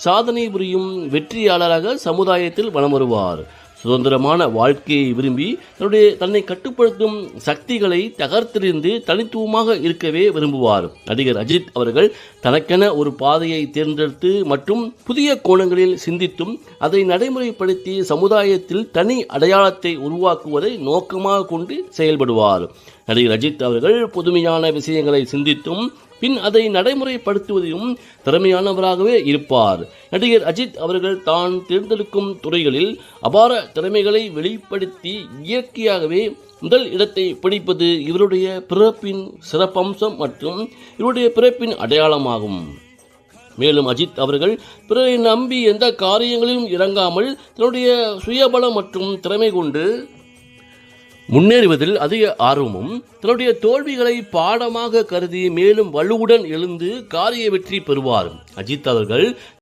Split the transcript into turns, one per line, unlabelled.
சாதனை புரியும் வெற்றியாளராக சமுதாயத்தில் வலம் வருவார். சுதந்திரமான வாழ்க்கையை விரும்பி தன்னை கட்டுப்படுத்தும் சக்திகளை தகர்த்தெறிந்து தனித்துவமாக இருக்கவே விரும்புவார். நடிகர் அஜித் அவர்கள் தனக்கென ஒரு பாதையை தேர்ந்தெடுத்து மற்றும் புதிய கோணங்களில் சிந்தித்தும் அதை நடைமுறைப்படுத்தி சமுதாயத்தில் தனி அடையாளத்தை உருவாக்குவதை நோக்கமாக கொண்டு செயல்படுவார். நடிகர் அஜித் அவர்கள் புதுமையான விஷயங்களை சிந்தித்தும் பின் அதை நடைமுறைப்படுத்துவதிலும் திறமையானவராகவே இருப்பார். நடிகர் அஜித் அவர்கள் தான் தேர்ந்தெடுக்கும் துறைகளில் அபார திறமைகளை வெளிப்படுத்தி இயற்கையாகவே முதல் இடத்தை பிடிப்பது இவருடைய பிறப்பின் சிறப்பம்சம் மற்றும் இவருடைய பிறப்பின் அடையாளமாகும். மேலும் அஜித் அவர்கள் பிறரை நம்பி எந்த காரியங்களிலும் இறங்காமல் தன்னுடைய சுயபலம் மற்றும் திறமை கொண்டு முன்னேறுவதில் அதிக ஆர்வமும் தன்னுடைய தோல்விகளை பாடமாக கருதி மேலும் வலுவுடன் எழுந்து காரிய வெற்றி பெறுவார். அஜித் அவர்கள்